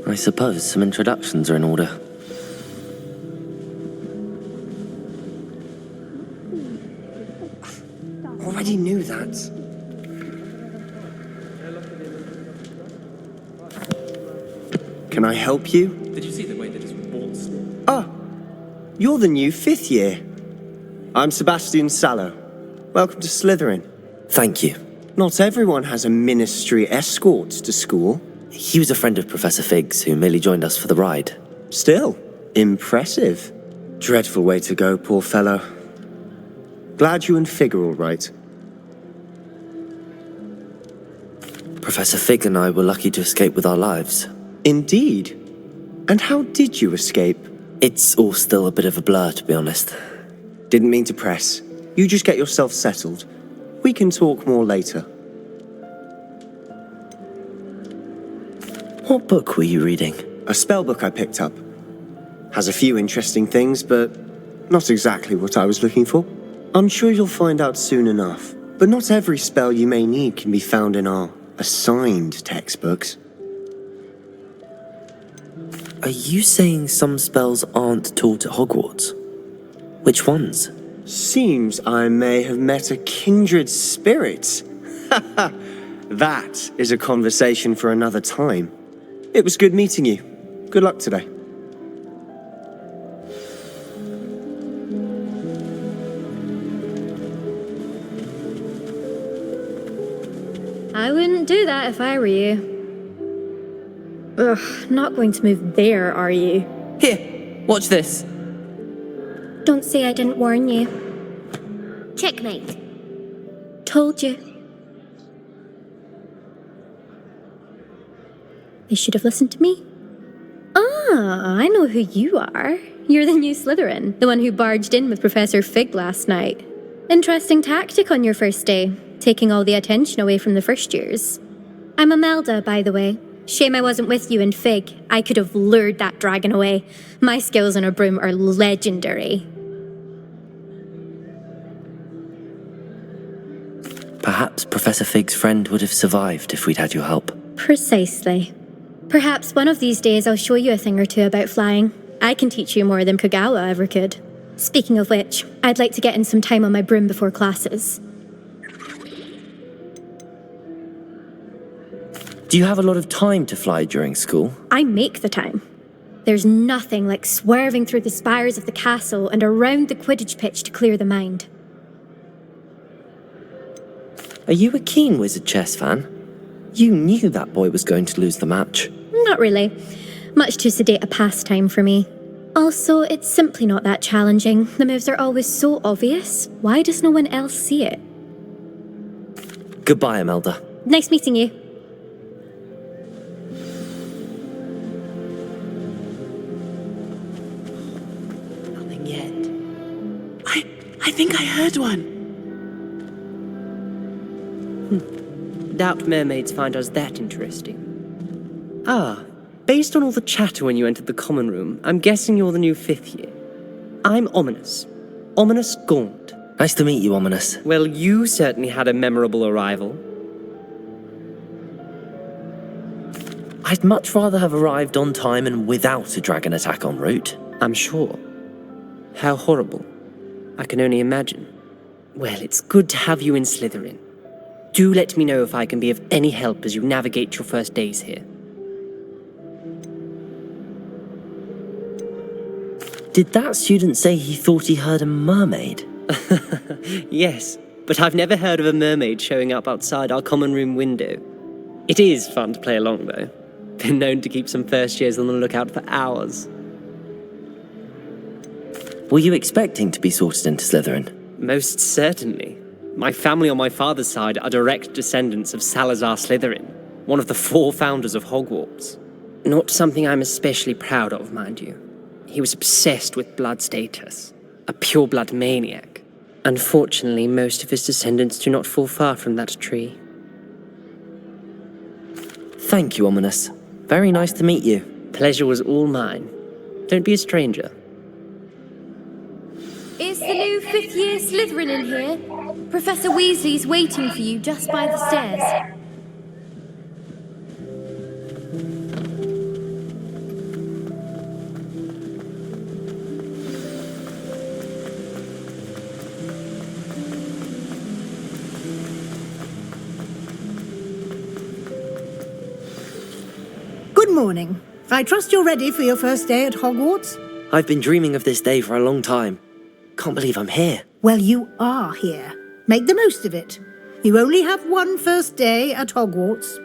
I suppose some introductions are in order. Already knew that. Can I help you? Did you see the way they just waltzed? Ah, you're the new 5th year. I'm Sebastian Sallow. Welcome to Slytherin. Thank you. Not everyone has a ministry escort to school. He was a friend of Professor Fig's who merely joined us for the ride. Still, impressive. Dreadful way to go, poor fellow. Glad you and Fig are all right. Professor Fig and I were lucky to escape with our lives. Indeed. And how did you escape? It's all still a bit of a blur, to be honest. Didn't mean to press. You just get yourself settled. We can talk more later. What book were you reading? A spellbook I picked up. Has a few interesting things, but not exactly what I was looking for. I'm sure you'll find out soon enough. But not every spell you may need can be found in our assigned textbooks. Are you saying some spells aren't taught at Hogwarts? Which ones? Seems I may have met a kindred spirit. That is a conversation for another time. It was good meeting you. Good luck today. I wouldn't do that if I were you. Ugh, not going to move there, are you? Here, watch this. Don't say I didn't warn you. Checkmate. Told you. They should have listened to me. Ah, I know who you are. You're the new Slytherin, the one who barged in with Professor Fig last night. Interesting tactic on your first day, taking all the attention away from the first years. I'm Imelda, by the way. Shame I wasn't with you in Fig. I could have lured that dragon away. My skills on a broom are legendary. Perhaps Professor Fig's friend would have survived if we'd had your help. Precisely. Perhaps one of these days I'll show you a thing or two about flying. I can teach you more than Kogawa ever could. Speaking of which, I'd like to get in some time on my broom before classes. Do you have a lot of time to fly during school? I make the time. There's nothing like swerving through the spires of the castle and around the Quidditch pitch to clear the mind. Are you a keen Wizard chess fan? You knew that boy was going to lose the match. Not really. Much too sedate a pastime for me. Also, it's simply not that challenging. The moves are always so obvious. Why does no one else see it? Goodbye, Imelda. Nice meeting you. Nothing yet. I think I heard one. Doubt mermaids find us that interesting. Ah, based on all the chatter when you entered the common room, I'm guessing you're the new 5th year. I'm Ominous. Ominous Gaunt. Nice to meet you, Ominous. Well, you certainly had a memorable arrival. I'd much rather have arrived on time and without a dragon attack en route. I'm sure. How horrible. I can only imagine. Well, it's good to have you in Slytherin. Do let me know if I can be of any help as you navigate your first days here. Did that student say he thought he heard a mermaid? Yes, but I've never heard of a mermaid showing up outside our common room window. It is fun to play along, though. Been known to keep some first years on the lookout for hours. Were you expecting to be sorted into Slytherin? Most certainly. My family on my father's side are direct descendants of Salazar Slytherin, one of the 4 founders of Hogwarts. Not something I'm especially proud of, mind you. He was obsessed with blood status, a pure-blood maniac. Unfortunately, most of his descendants do not fall far from that tree. Thank you, Ominous. Very nice to meet you. Pleasure was all mine. Don't be a stranger. Is the new 5th year Slytherin in here? Professor Weasley's waiting for you just by the stairs. Good morning. I trust you're ready for your first day at Hogwarts? I've been dreaming of this day for a long time. Can't believe I'm here. Well, you are here. Make the most of it. You only have one first day at Hogwarts.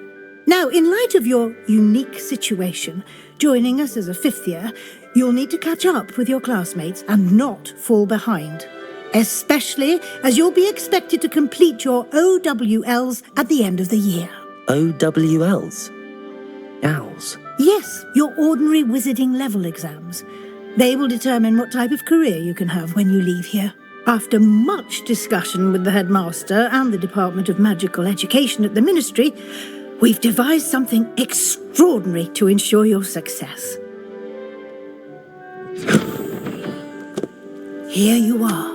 Now, in light of your unique situation, joining us as a 5th year, you'll need to catch up with your classmates and not fall behind. Especially as you'll be expected to complete your OWLs at the end of the year. OWLs? Owls? Yes, your ordinary wizarding level exams. They will determine what type of career you can have when you leave here. After much discussion with the headmaster and the Department of Magical Education at the Ministry, we've devised something extraordinary to ensure your success. Here you are.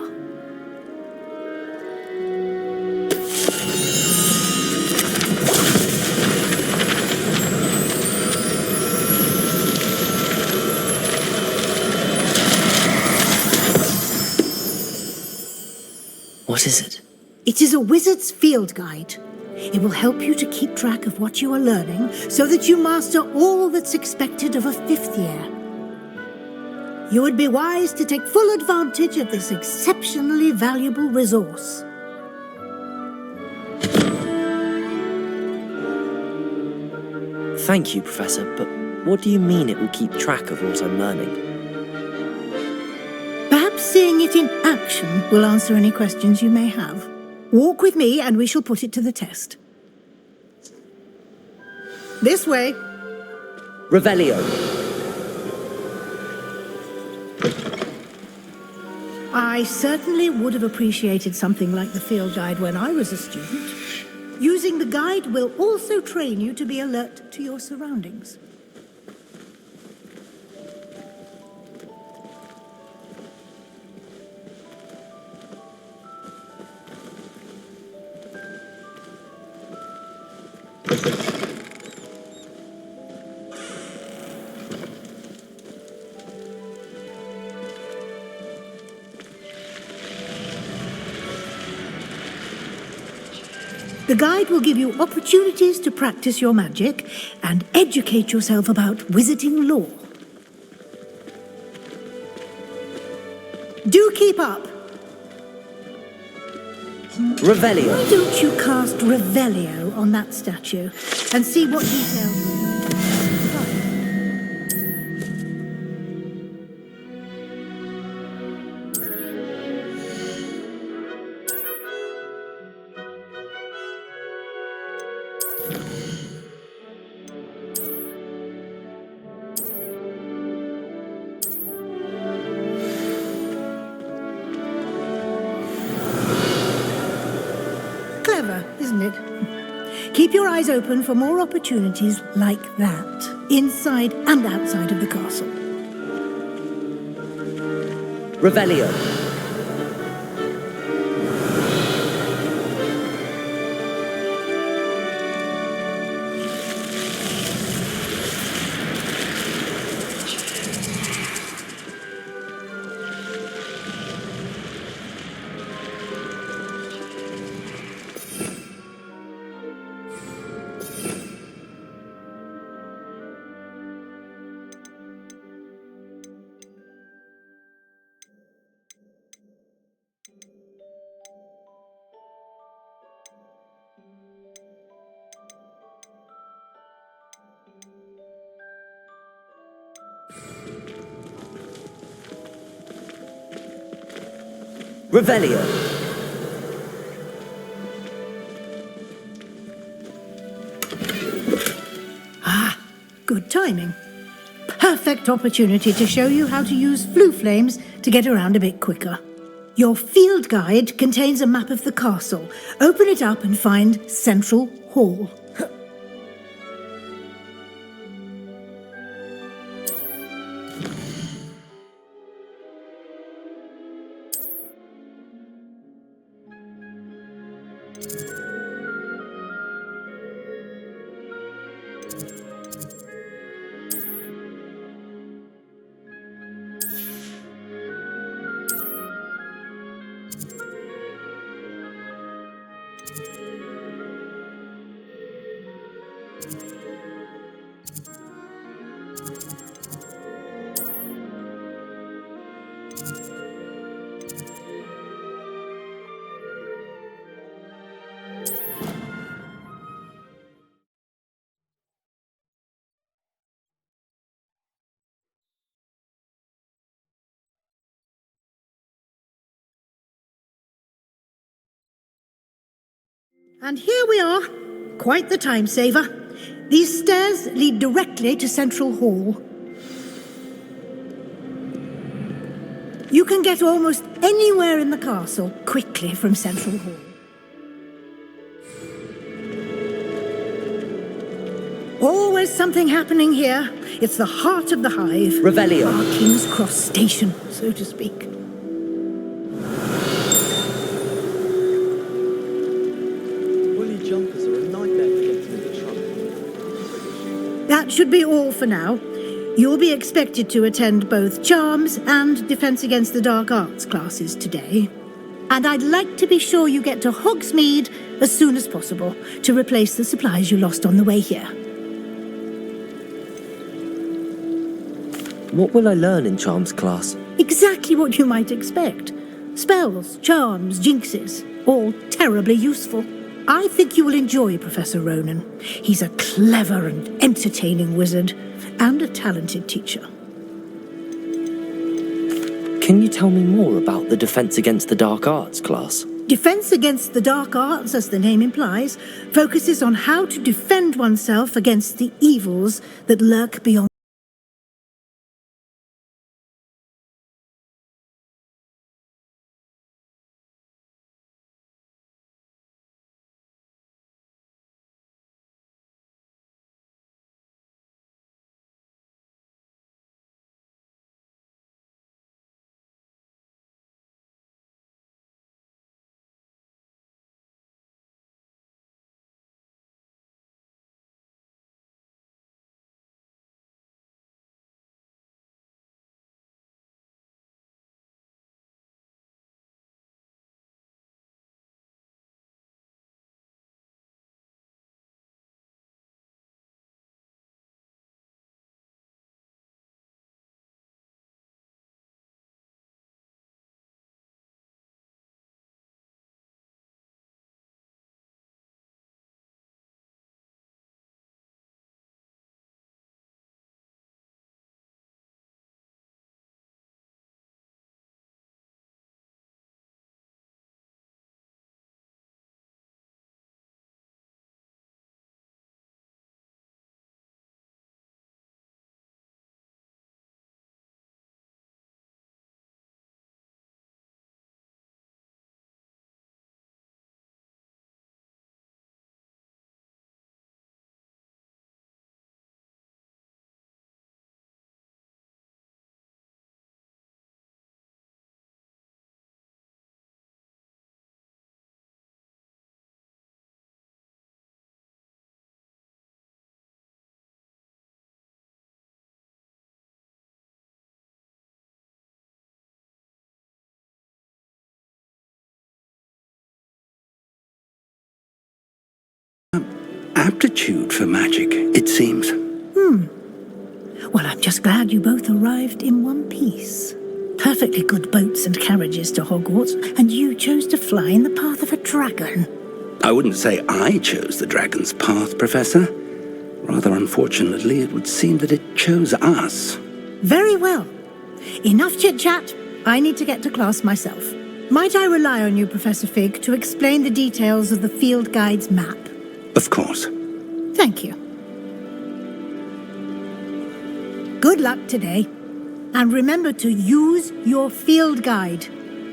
What is it? It is a wizard's field guide. It will help you to keep track of what you are learning so that you master all that's expected of a 5th year. You would be wise to take full advantage of this exceptionally valuable resource. Thank you, Professor, but what do you mean it will keep track of what I'm learning? Perhaps seeing it in action will answer any questions you may have. Walk with me and we shall put it to the test. This way. Revelio. I certainly would have appreciated something like the field guide when I was a student. Using the guide will also train you to be alert to your surroundings. The guide will give you opportunities to practice your magic and educate yourself about wizarding lore. Do keep up. Revelio. Why don't you cast Revelio on that statue and see what details you need to find? Clever, isn't it? Keep your eyes open for more opportunities like that, inside and outside of the castle. Revelio. Revelio. Good timing. Perfect opportunity to show you how to use flue flames to get around a bit quicker. Your field guide contains a map of the castle. Open it up and find Central Hall. And here we are. Quite the time saver. These stairs lead directly to Central Hall. You can get almost anywhere in the castle quickly from Central Hall. Always something happening here. It's the heart of the hive. Revelio. Our King's Cross station, so to speak. Jumpers are a nightmare for getting in the truck. That should be all for now. You'll be expected to attend both Charms and Defense Against the Dark Arts classes today. And I'd like to be sure you get to Hogsmeade as soon as possible to replace the supplies you lost on the way here. What will I learn in Charms class? Exactly what you might expect. Spells, charms, jinxes, all terribly useful. I think you will enjoy Professor Ronan. He's a clever and entertaining wizard, and a talented teacher. Can you tell me more about the Defense Against the Dark Arts class? Defense Against the Dark Arts, as the name implies, focuses on how to defend oneself against the evils that lurk beyond. Aptitude for magic, it seems. Well, I'm just glad you both arrived in one piece. Perfectly good boats and carriages to Hogwarts, and you chose to fly in the path of a dragon. I wouldn't say I chose the dragon's path, Professor. Rather unfortunately, it would seem that it chose us. Very well. Enough chit-chat. I need to get to class myself. Might I rely on you, Professor Fig, to explain the details of the field guide's map? Of course. Thank you. Good luck today. And remember to use your field guide.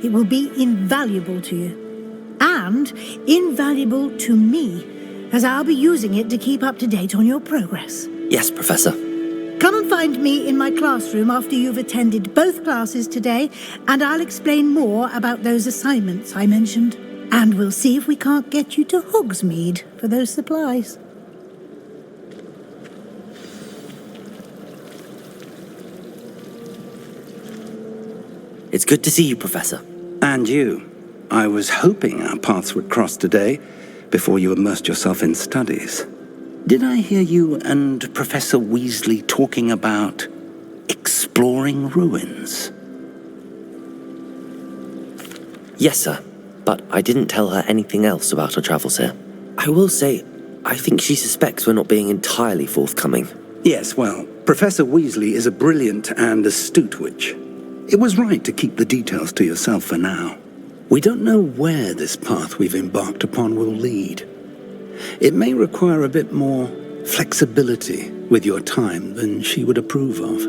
It will be invaluable to you. And invaluable to me, as I'll be using it to keep up to date on your progress. Yes, Professor. Come and find me in my classroom after you've attended both classes today, and I'll explain more about those assignments I mentioned. And we'll see if we can't get you to Hogsmeade for those supplies. It's good to see you, Professor. And you. I was hoping our paths would cross today, before you immersed yourself in studies. Did I hear you and Professor Weasley talking about exploring ruins? Yes, sir. But I didn't tell her anything else about our travels here. I will say, I think she suspects we're not being entirely forthcoming. Yes, well, Professor Weasley is a brilliant and astute witch. It was right to keep the details to yourself for now. We don't know where this path we've embarked upon will lead. It may require a bit more flexibility with your time than she would approve of.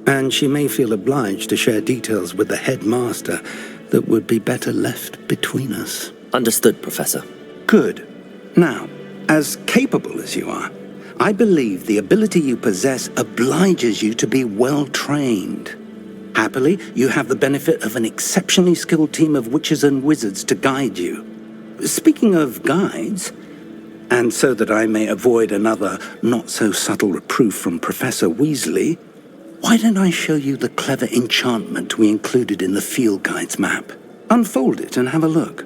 And she may feel obliged to share details with the headmaster that would be better left between us. Understood, Professor. Good. Now, as capable as you are, I believe the ability you possess obliges you to be well-trained. Happily, you have the benefit of an exceptionally skilled team of witches and wizards to guide you. Speaking of guides, and so that I may avoid another not-so-subtle reproof from Professor Weasley, why don't I show you the clever enchantment we included in the field guide's map? Unfold it and have a look.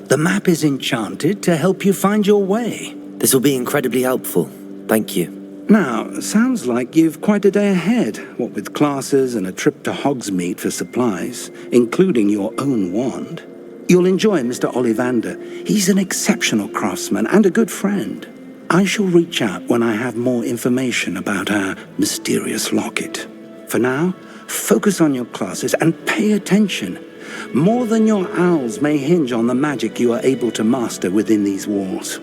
The map is enchanted to help you find your way. This will be incredibly helpful. Thank you. Now, sounds like you've quite a day ahead, what with classes and a trip to Hogsmeade for supplies, including your own wand. You'll enjoy Mr. Ollivander. He's an exceptional craftsman and a good friend. I shall reach out when I have more information about our mysterious locket. For now, focus on your classes and pay attention. More than your owls may hinge on the magic you are able to master within these walls.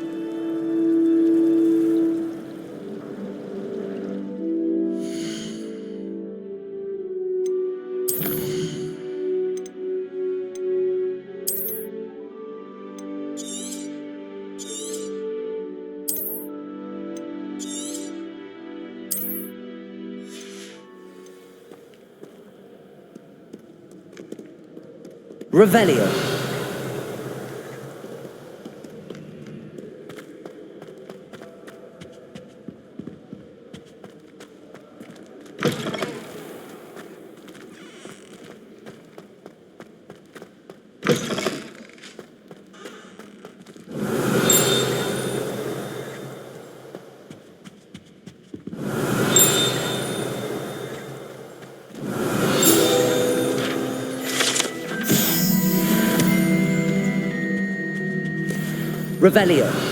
Revelio. Revelio.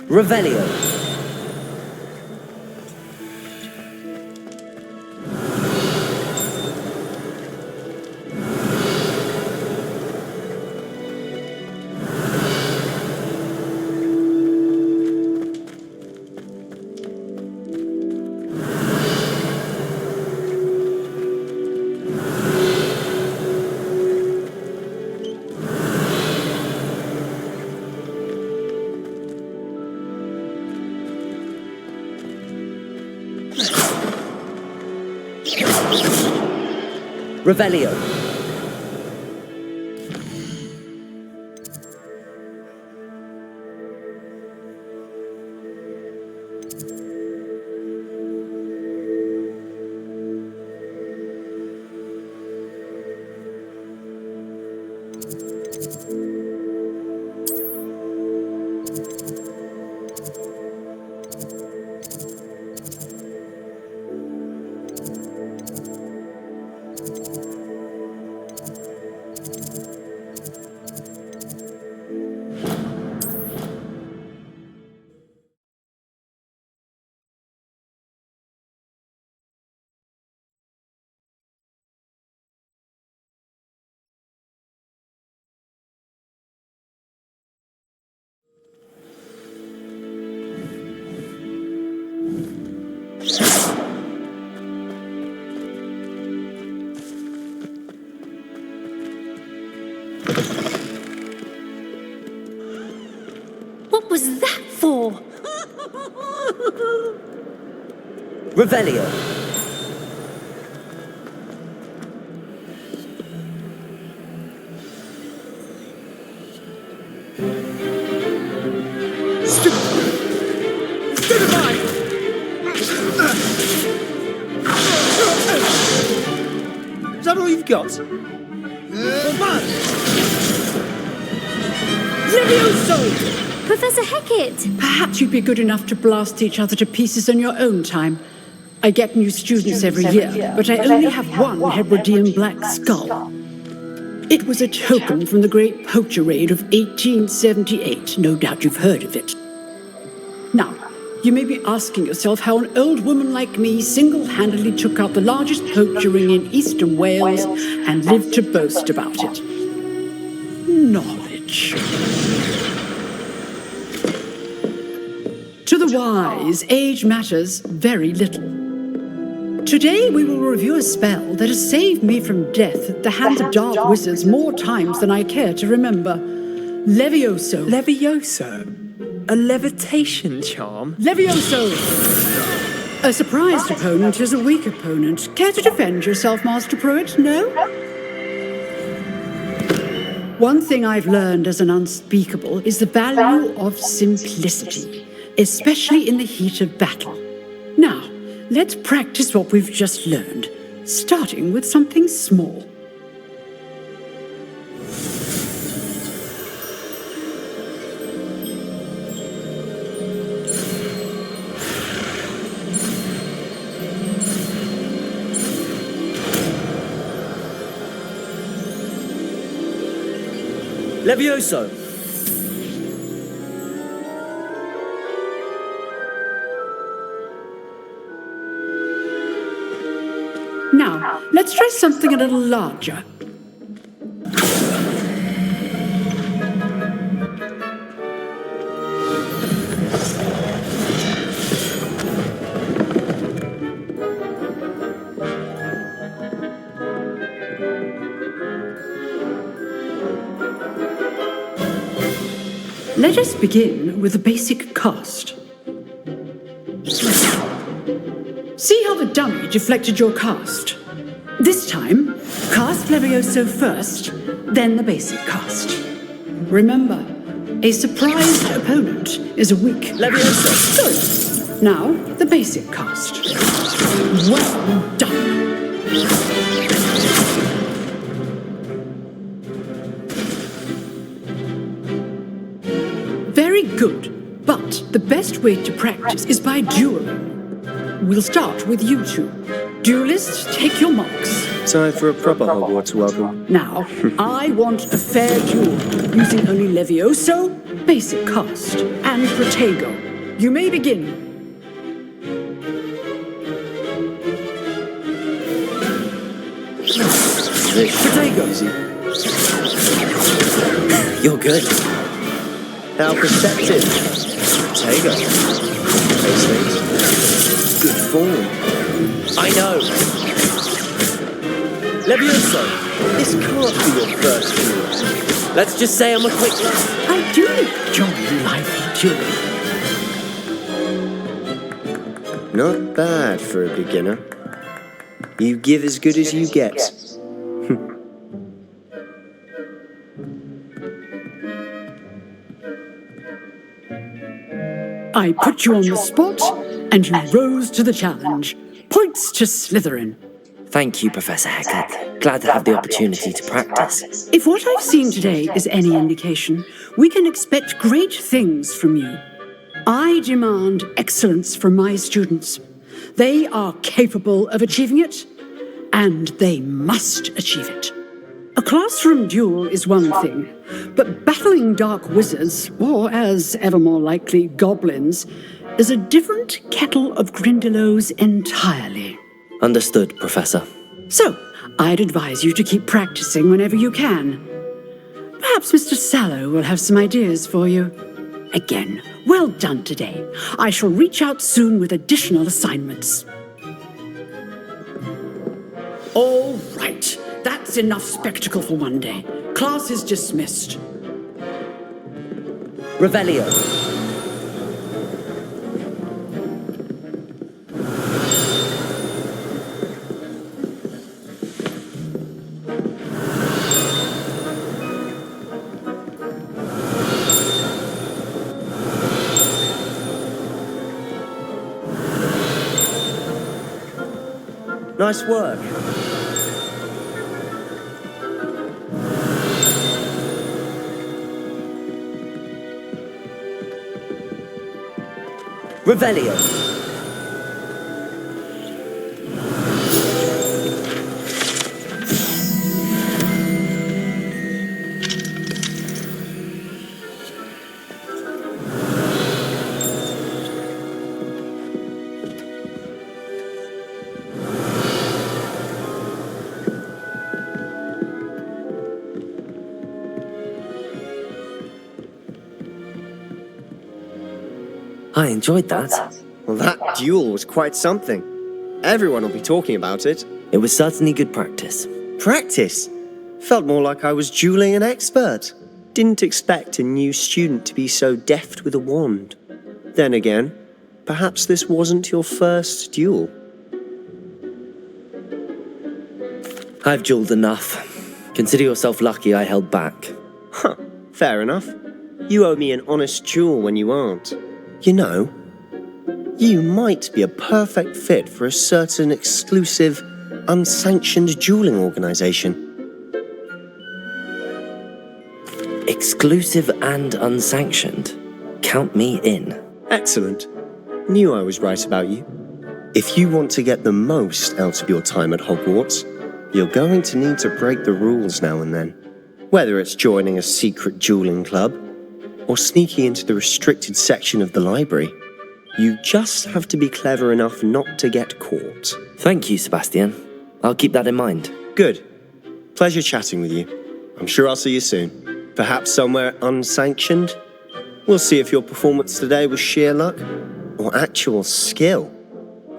Revelio. Revelio. What was that for? Revelio. Is that all you've got? Levioso! Professor Hecat! Perhaps you'd be good enough to blast each other to pieces in your own time. I get new students every year, but I only have one Hebridean black skull. It was a token from the Great Poacher Raid of 1878. No doubt you've heard of it. Now, you may be asking yourself how an old woman like me single-handedly took out the largest poacher ring in eastern Wales and lived to boast about it. Knowledge. To the wise, age matters very little. Today we will review a spell that has saved me from death at the hands of dark wizards more times than I care to remember. Levioso. Levioso? A levitation charm? Levioso! A surprised opponent is a weak opponent. Care to defend yourself, Master Pruitt? No? One thing I've learned as an unspeakable is the value of simplicity, especially in the heat of battle. Now, let's practice what we've just learned, starting with something small. Levioso. Now, let's try something a little larger. Let us begin with the basic cast. See how the dummy deflected your cast? This time, cast Levioso first, then the basic cast. Remember, a surprised opponent is a weak Levioso. Good. Now, the basic cast. Well done. Very good, but the best way to practice is by dueling. We'll start with you two. Duelists, take your marks. Time for a proper Hogwarts welcome. Now, I want a fair duel, using only Levioso, basic cast, and Protego. You may begin. Protego. Easy. You're good. How perceptive. Protego. Those things. Good form. I know. Levioso, this can't be your first duel. Let's just say I'm a quick learner. I do enjoy lively dueling. Not bad for a beginner. You give as good as you get. I put you on the spot, and you rose to the challenge. Points to Slytherin. Thank you, Professor Hecat. Glad to have the opportunity to practice. If what I've seen today is any indication, we can expect great things from you. I demand excellence from my students. They are capable of achieving it, and they must achieve it. A classroom duel is one thing, but battling dark wizards, or as ever more likely, goblins, is a different kettle of Grindylows entirely. Understood, Professor. So, I'd advise you to keep practicing whenever you can. Perhaps Mr. Sallow will have some ideas for you. Again, well done today. I shall reach out soon with additional assignments. All right, that's enough spectacle for one day. Class is dismissed. Revelio. Nice work. Revelio. I enjoyed that. Well, that duel was quite something. Everyone will be talking about it. It was certainly good practice. Practice? Felt more like I was dueling an expert. Didn't expect a new student to be so deft with a wand. Then again, perhaps this wasn't your first duel. I've dueled enough. Consider yourself lucky I held back. Huh, fair enough. You owe me an honest duel when you aren't. You know, you might be a perfect fit for a certain exclusive, unsanctioned dueling organization. Exclusive and unsanctioned. Count me in. Excellent. Knew I was right about you. If you want to get the most out of your time at Hogwarts, you're going to need to break the rules now and then. Whether it's joining a secret dueling club, or sneaking into the restricted section of the library, you just have to be clever enough not to get caught. Thank you, Sebastian. I'll keep that in mind. Good. Pleasure chatting with you. I'm sure I'll see you soon. Perhaps somewhere unsanctioned? We'll see if your performance today was sheer luck or actual skill.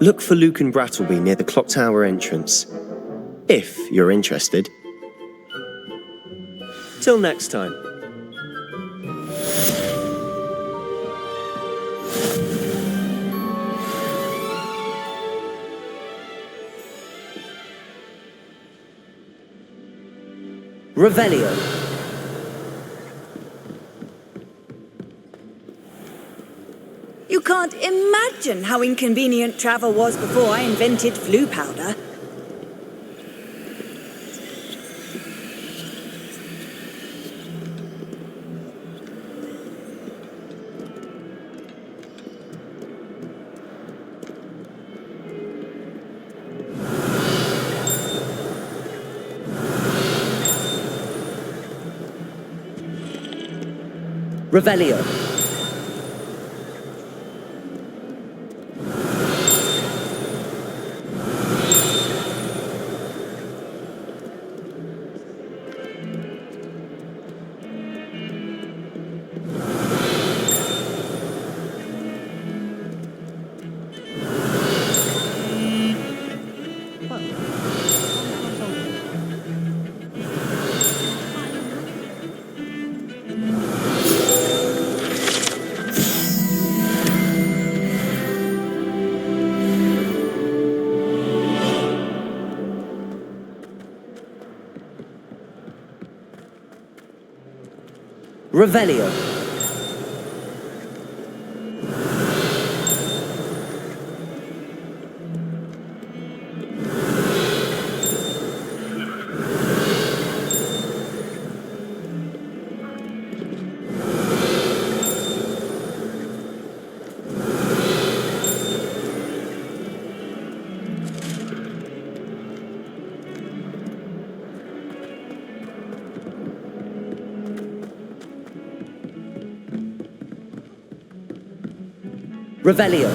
Look for Luke and Brattleby near the clock tower entrance, if you're interested. Till next time. Revelio. You can't imagine how inconvenient travel was before I invented flu powder. Revelio. Revelio. Revelio.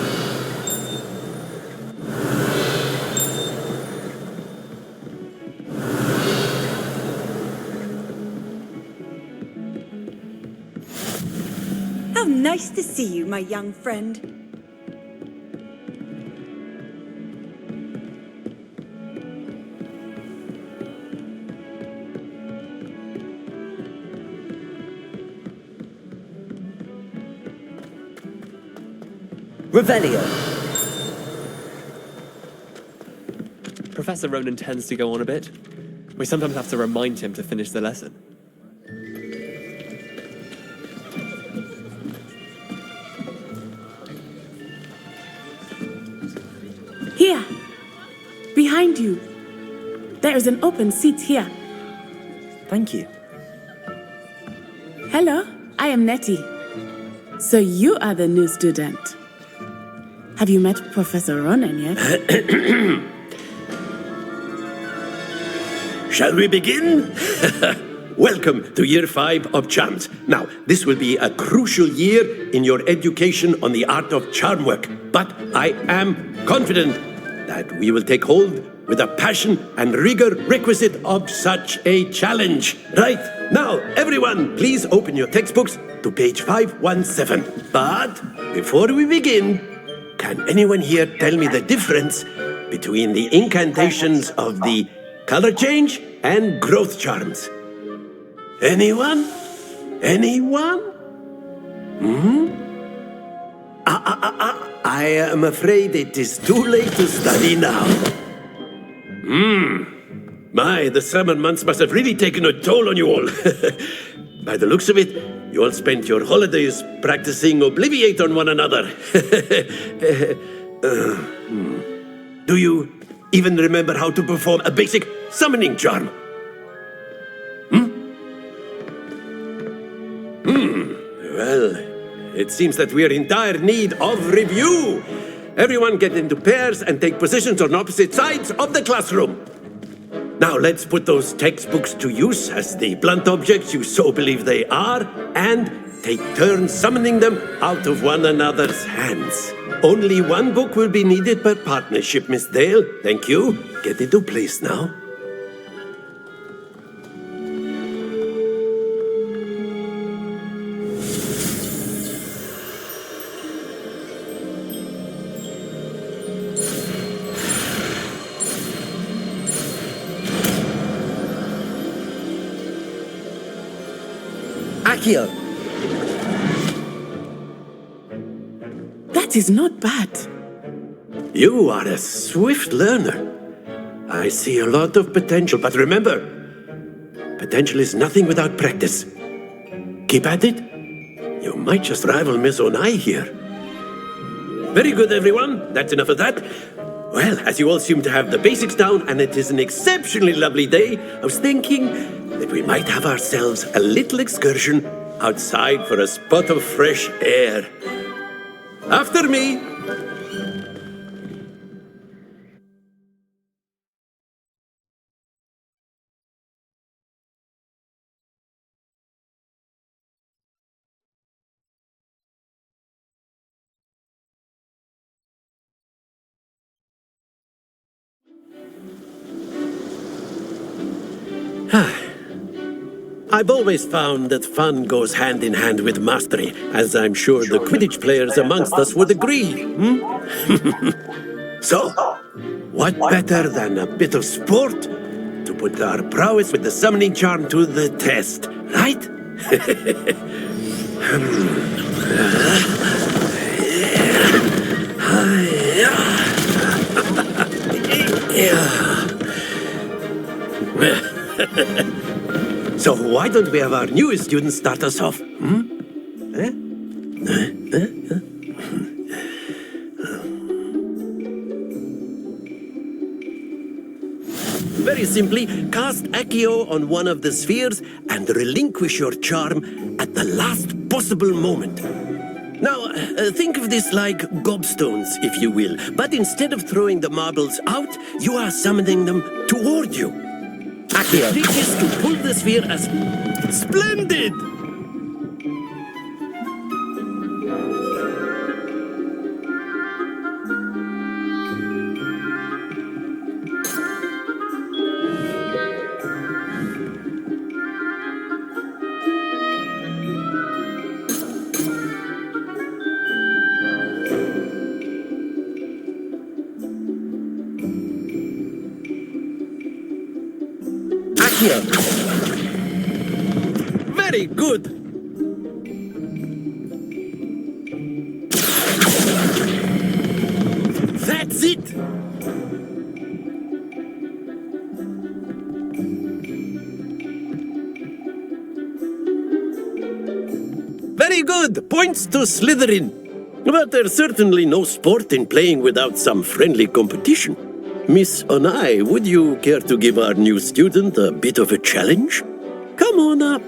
How nice to see you, my young friend. Revelio. Professor Ronan tends to go on a bit. We sometimes have to remind him to finish the lesson. Here, behind you. There is an open seat here. Thank you. Hello, I am Nettie. So you are the new student. Have you met Professor Ronan yet? Shall we begin? Welcome to Year 5 of Charms. Now, this will be a crucial year in your education on the art of charm work, but I am confident that we will take hold with the passion and rigor requisite of such a challenge. Right, now, everyone, please open your textbooks to page 517. But before we begin, can anyone here tell me the difference between the incantations of the color change and growth charms? Anyone? Anyone? I am afraid it is too late to study now. My, the summer months must have really taken a toll on you all. By the looks of it, you all spent your holidays practicing Obliviate on one another. Do you even remember how to perform a basic summoning charm? Well, it seems that we are in dire need of review. Everyone get into pairs and take positions on opposite sides of the classroom. Now let's put those textbooks to use as the blunt objects you so believe they are, and take turns summoning them out of one another's hands. Only one book will be needed per partnership, Miss Dale. Thank you. Get into place now. Accio. That is not bad. You are a swift learner. I see a lot of potential, but remember, potential is nothing without practice. Keep at it. You might just rival Miss Onai here. Very good, everyone. That's enough of that. Well, as you all seem to have the basics down, and it is an exceptionally lovely day, I was thinking that we might have ourselves a little excursion outside for a spot of fresh air. After me. I've always found that fun goes hand in hand with mastery, as I'm sure the Quidditch players amongst us would agree. So, what better than a bit of sport to put our prowess with the summoning charm to the test, right? So why don't we have our newest student start us off? Very simply, cast Accio on one of the spheres and relinquish your charm at the last possible moment. Now, think of this like gobstones, if you will, but instead of throwing the marbles out, you are summoning them toward you. The trick is to pull the sphere as... Splendid! Very good. That's it. Very good. Points to Slytherin. But there's certainly no sport in playing without some friendly competition. Miss Onai, would you care to give our new student a bit of a challenge? Come on up.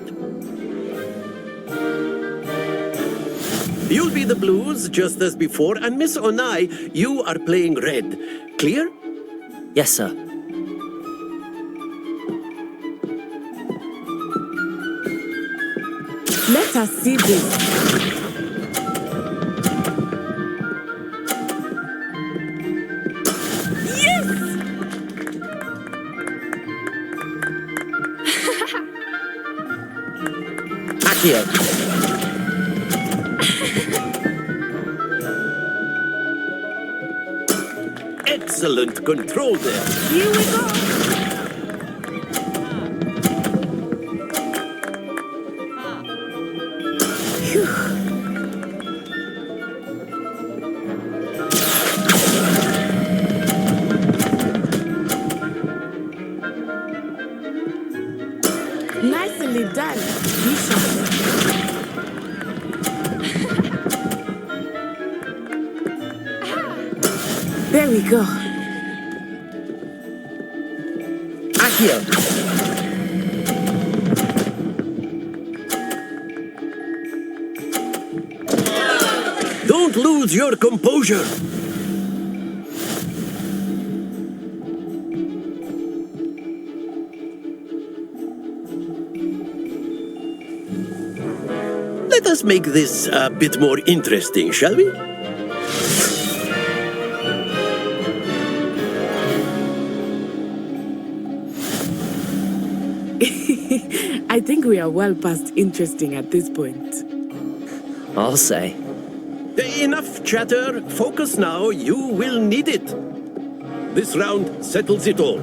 You'll be the blues, just as before, and Miss Onai, you are playing red. Clear? Yes, sir. Let us see this. Accio. Excellent control there. Here we go. Nicely done, Bishop. There we go. Accio. Don't lose your composure. Let us make this a bit more interesting, shall we? I think we are well past interesting at this point. I'll say. Enough chatter. Focus now. You will need it. This round settles it all.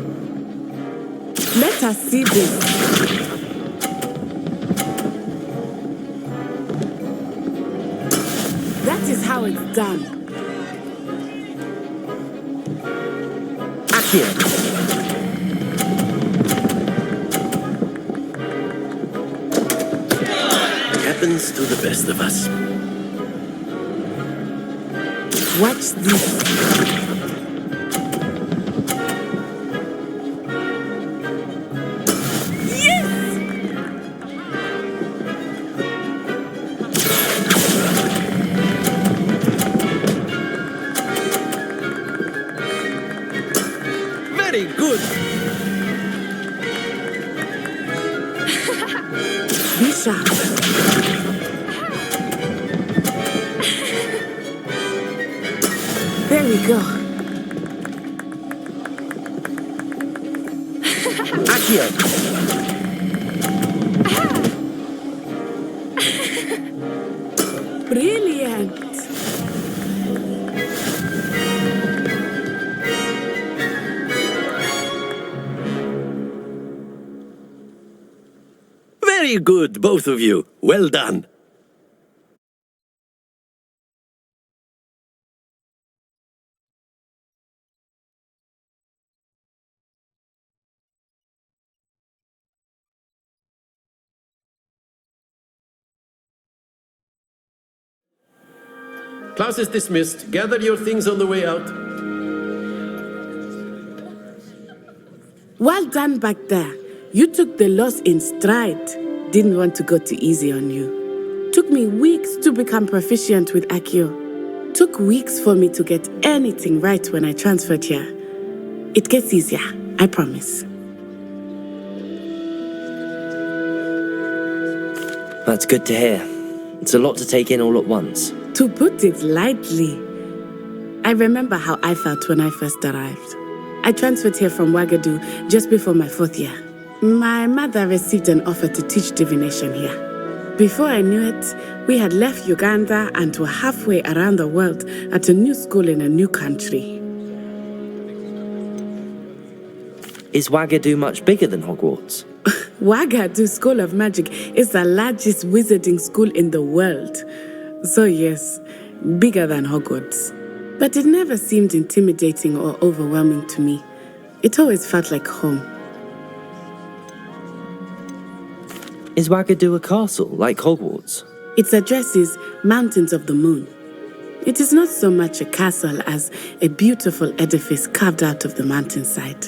Let us see this. That is how it's done. Accio. Happens to the best of us. Watch this. Very good. Bishop. There we go. Accio. Brilliant. Very good, both of you. Well done. class is dismissed. Gather your things on the way out. Well done back there. You took the loss in stride. Didn't want to go too easy on you. Took me weeks to become proficient with Accio. Took weeks for me to get anything right when I transferred here. It gets easier, I promise. That's good to hear. It's a lot to take in all at once. To put it lightly, I remember how I felt when I first arrived. I transferred here from Ouagadougou just before my 4th year. My mother received an offer to teach divination here. Before I knew it, we had left Uganda and were halfway around the world at a new school in a new country. Is Ouagadougou much bigger than Hogwarts? Ouagadougou School of Magic is the largest wizarding school in the world. So yes, bigger than Hogwarts. But it never seemed intimidating or overwhelming to me. It always felt like home. Is Ouagadougou a castle, like Hogwarts? Its address is Mountains of the Moon. It is not so much a castle as a beautiful edifice carved out of the mountainside.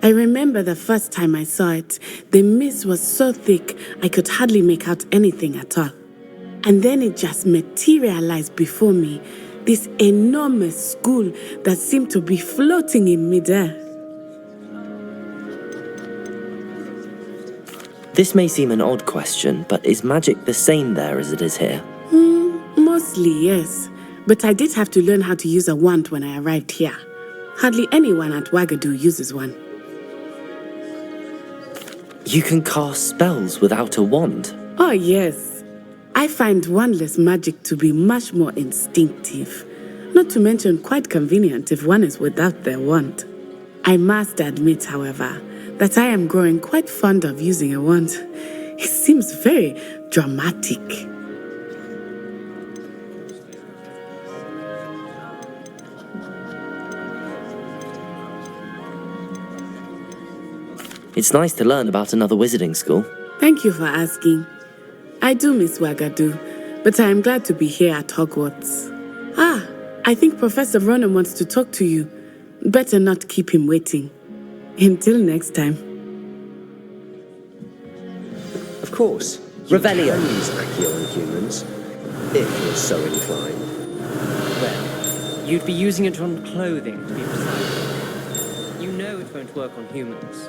I remember the first time I saw it, the mist was so thick I could hardly make out anything at all. And then it just materialized before me, this enormous school that seemed to be floating in midair. This may seem an odd question, but is magic the same there as it is here? Mostly, yes. But I did have to learn how to use a wand when I arrived here. Hardly anyone at Ouagadougou uses one. You can cast spells without a wand? Oh, yes. I find wandless magic to be much more instinctive. Not to mention quite convenient if one is without their wand. I must admit, however, that I am growing quite fond of using a wand. It seems very dramatic. It's nice to learn about another wizarding school. Thank you for asking. I do miss Ouagadougou, but I am glad to be here at Hogwarts. I think Professor Ronan wants to talk to you. Better not keep him waiting. Until next time. Of course. Revelio. You can use Accio on humans, if you're so inclined. Well, you'd be using it on clothing, to be precise. You know it won't work on humans.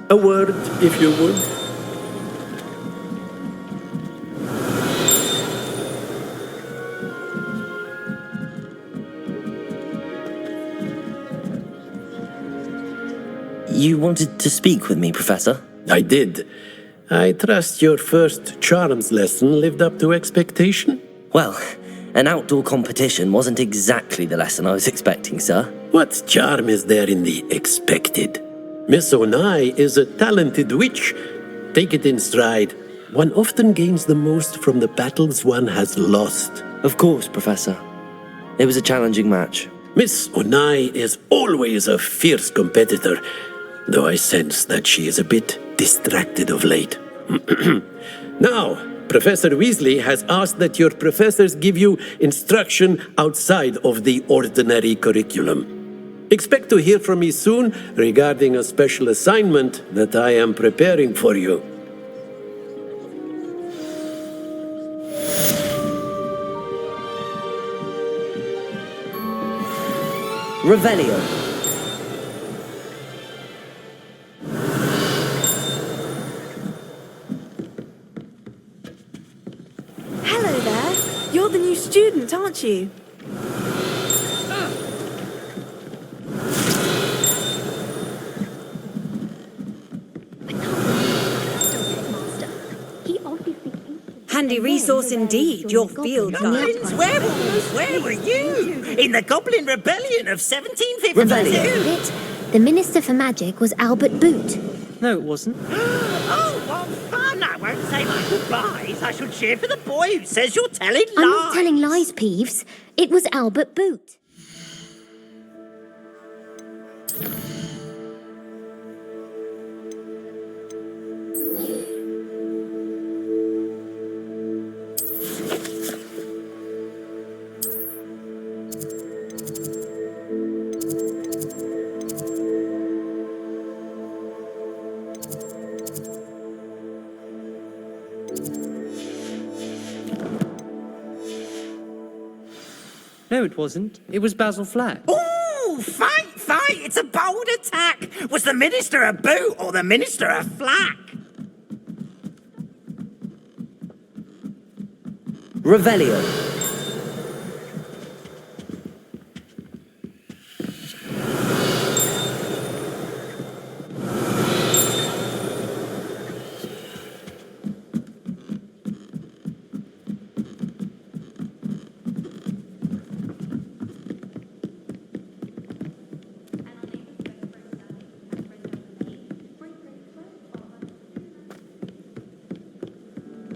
A word, if you would. You wanted to speak with me, Professor? I did. I trust your first charms lesson lived up to expectation? Well, an outdoor competition wasn't exactly the lesson I was expecting, sir. What charm is there in the expected? Miss Onai is a talented witch. Take it in stride. One often gains the most from the battles one has lost. Of course, Professor. It was a challenging match. Miss Onai is always a fierce competitor, though I sense that she is a bit distracted of late. Now, Professor Weasley has asked that your professors give you instruction outside of the ordinary curriculum. Expect to hear from me soon regarding a special assignment that I am preparing for you. Revelio. Hello there. You're the new student, aren't you? Handy resource indeed, your field guide. Goblins, werewolves, where were you? In the Goblin Rebellion of 1752. The Minister for Magic was Albert Boot. No, it wasn't. Oh, what fun! I won't say my goodbyes. I should cheer for the boy who says you're telling lies. I'm not telling lies, Peeves. It was Albert Boot. No, it wasn't. It was Basil Flack. Ooh, fight! It's a bold attack! Was the Minister a boot or the Minister a flack? Revelio.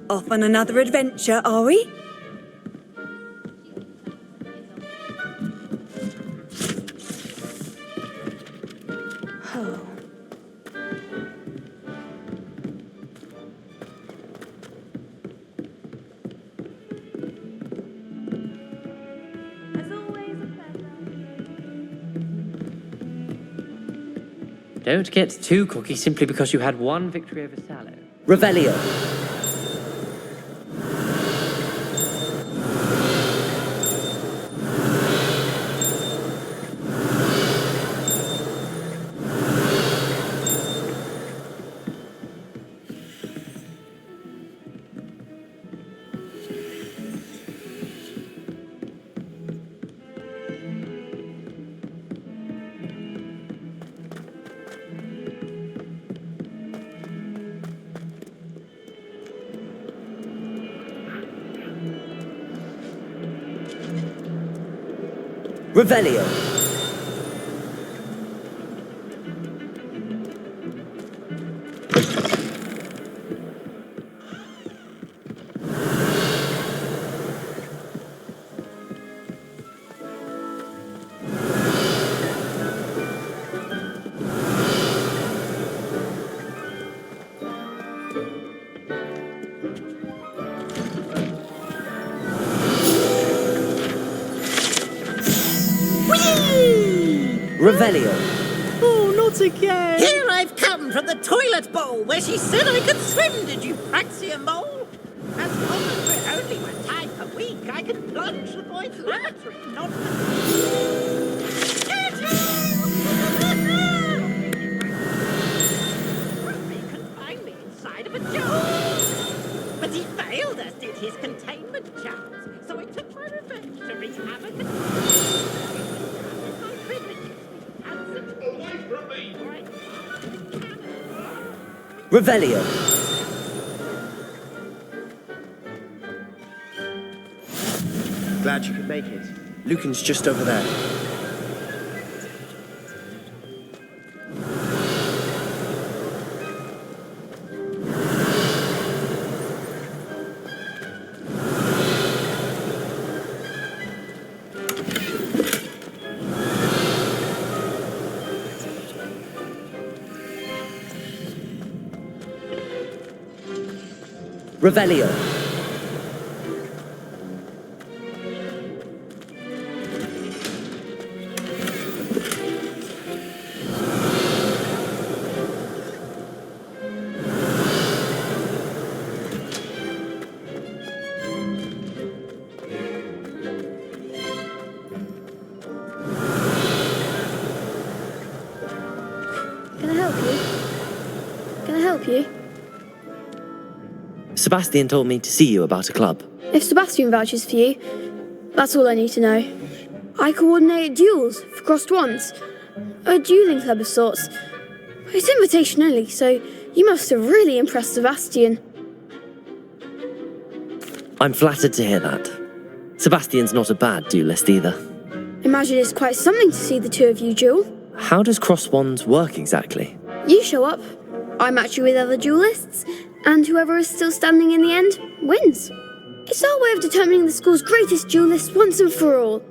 Off on another adventure, are we? Oh. Don't get too cocky simply because you had one victory over Sallow. Revelio. Revelio. Revelio. Oh, not again! Here I've come from the toilet bowl where she said I could swim, did you praxia mole? As long as we're only one time per week, I can plunge the boy's lavatory, not the... He confined me inside of a jar. But he failed us, did his containment charms, so I took my revenge to wreak havoc and... Revelio. Glad you could make it. Lucan's just over there. Revelio. Can I help you? Can I help you? Sebastian told me to see you about a club. If Sebastian vouches for you, that's all I need to know. I coordinate duels for crossed wands. A dueling club of sorts. It's invitation only, so you must have really impressed Sebastian. I'm flattered to hear that. Sebastian's not a bad duelist either. Imagine it's quite something to see the two of you duel. How does cross wands work exactly? You show up, I match you with other duelists, and whoever is still standing in the end wins. It's our way of determining the school's greatest duelist once and for all.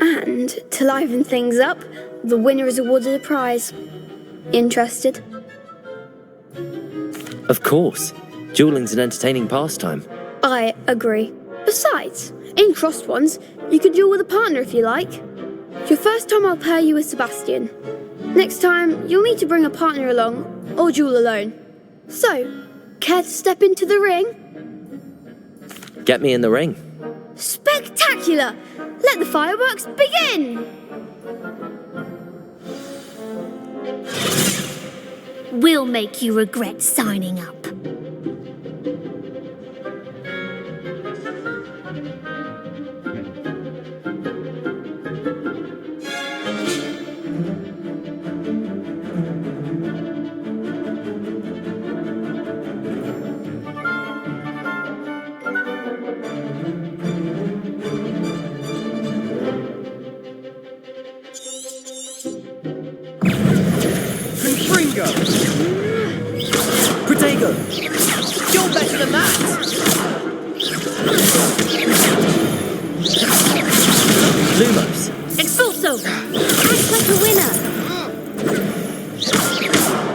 And to liven things up, the winner is awarded a prize. Interested? Of course. Dueling's an entertaining pastime. I agree. Besides, in crossed ones, you can duel with a partner if you like. Your first time I'll pair you with Sebastian. Next time, you'll need to bring a partner along, or duel alone. So, care to step into the ring? Get me in the ring. Spectacular! Let the fireworks begin! We'll make you regret signing up. Confringo! Protego! You're better than that! Lumos! Expulso! Act like a winner!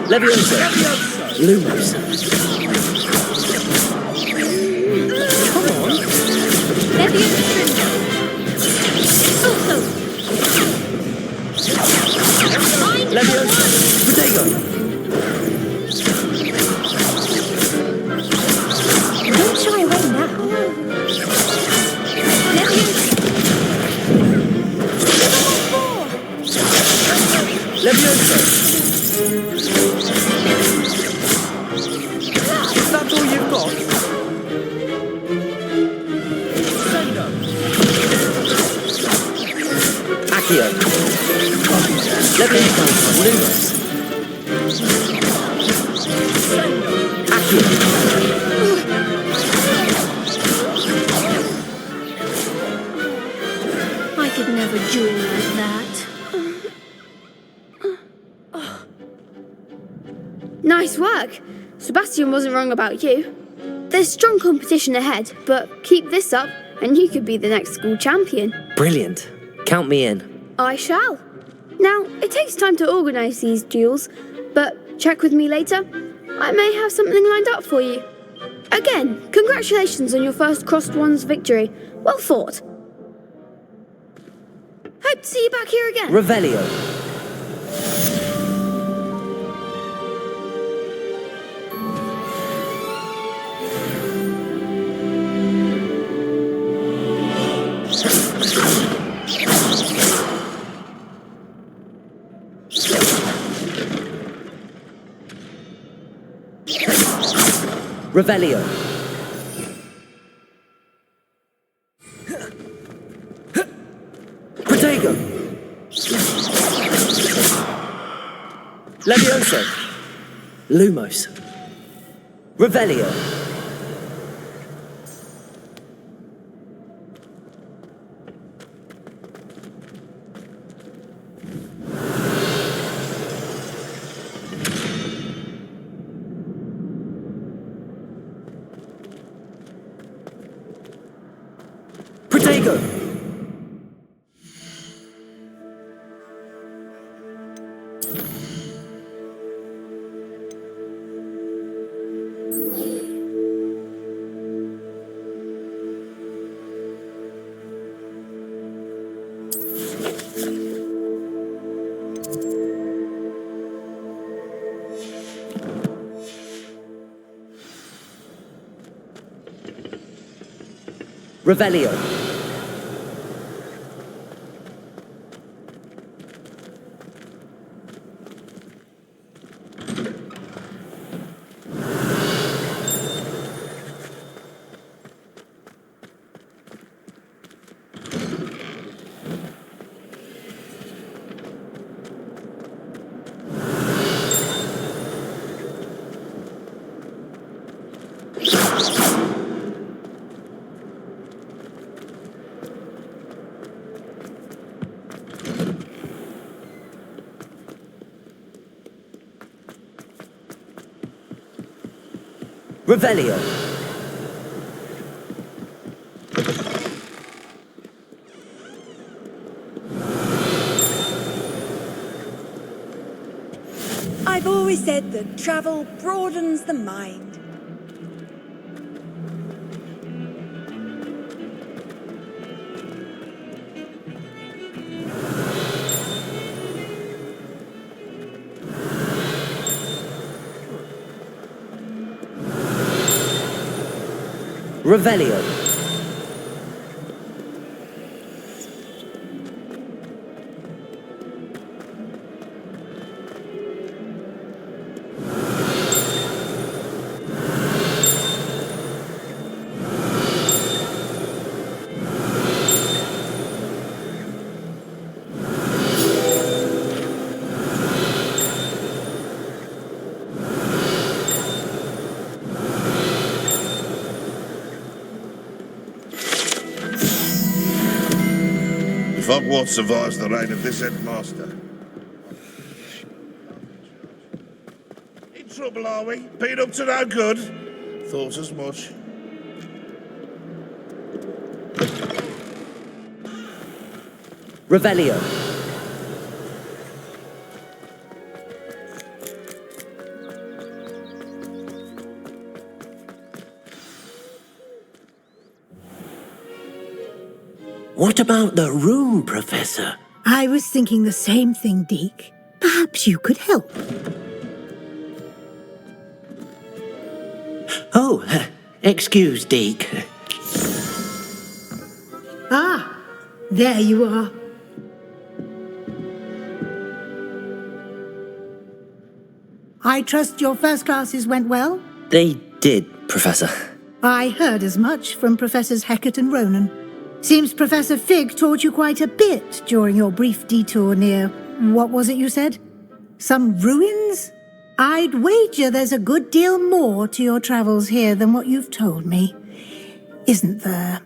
Levioso! Lumos! Come on! Levioso! Expulso! Levioso! Protego! Don't shy away now. Levioso! Is that all you've got? Sendo! Accio! Levioso! Lumos! Sendo! Accio! I could never duel like that. Nice work! Sebastian wasn't wrong about you. There's strong competition ahead, but keep this up and you could be the next school champion. Brilliant. Count me in. I shall. Now, it takes time to organise these duels, but check with me later. I may have something lined up for you. Again, congratulations on your first Crossed Ones victory. Well fought. Hope to see you back here again. Revelio. Revelio. Protego. Levioso. Lumos. Revelio. Protego. Revelio. Revelio. I've always said that travel broadens the mind. Revelio. Hogwarts survives the reign of this headmaster. In trouble, are we? Been up to no good? Thought as much. Revelio. What about the room, Professor? I was thinking the same thing, Deke. Perhaps you could help. Oh, excuse, Deke. Ah, there you are. I trust your first classes went well? They did, Professor. I heard as much from Professors Hecat and Ronan. Seems Professor Fig taught you quite a bit during your brief detour near, what was it you said? Some ruins? I'd wager there's a good deal more to your travels here than what you've told me. Isn't there?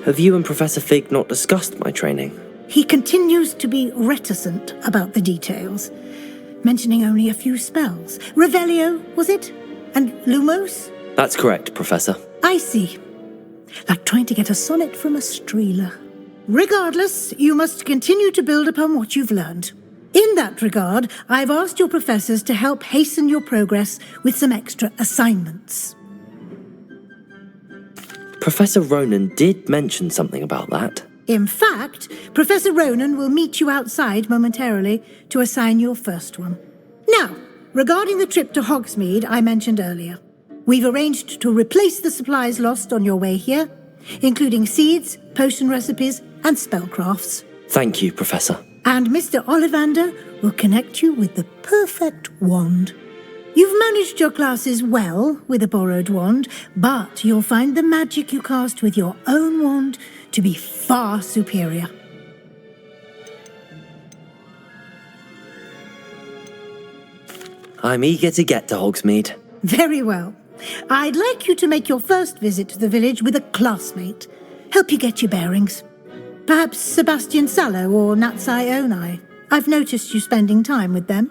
Have you and Professor Fig not discussed my training? He continues to be reticent about the details, mentioning only a few spells. Revelio, was it? And Lumos? That's correct, Professor. I see. Like trying to get a sonnet from a streeler. Regardless, you must continue to build upon what you've learned. In that regard, I've asked your professors to help hasten your progress with some extra assignments. Professor Ronan did mention something about that. In fact, Professor Ronan will meet you outside momentarily to assign your first one. Now, regarding the trip to Hogsmeade I mentioned earlier, we've arranged to replace the supplies lost on your way here, including seeds, potion recipes, and spellcrafts. Thank you, Professor. And Mr. Ollivander will connect you with the perfect wand. You've managed your classes well with a borrowed wand, but you'll find the magic you cast with your own wand to be far superior. I'm eager to get to Hogsmeade. Very well. I'd like you to make your first visit to the village with a classmate. Help you get your bearings. Perhaps Sebastian Sallow or Natsai Onai. I've noticed you spending time with them.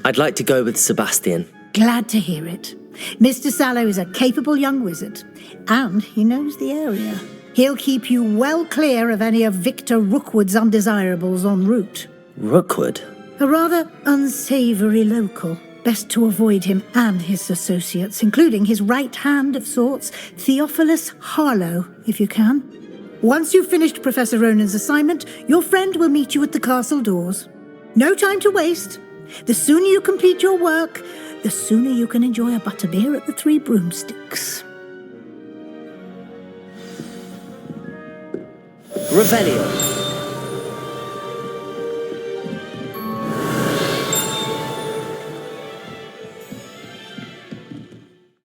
I'd like to go with Sebastian. Glad to hear it. Mr. Sallow is a capable young wizard, and he knows the area. He'll keep you well clear of any of Victor Rookwood's undesirables en route. Rookwood? A rather unsavoury local. Best to avoid him and his associates, including his right hand of sorts, Theophilus Harlow, if you can. Once you've finished Professor Ronan's assignment, your friend will meet you at the castle doors. No time to waste. The sooner you complete your work, the sooner you can enjoy a butterbeer at the Three Revelio.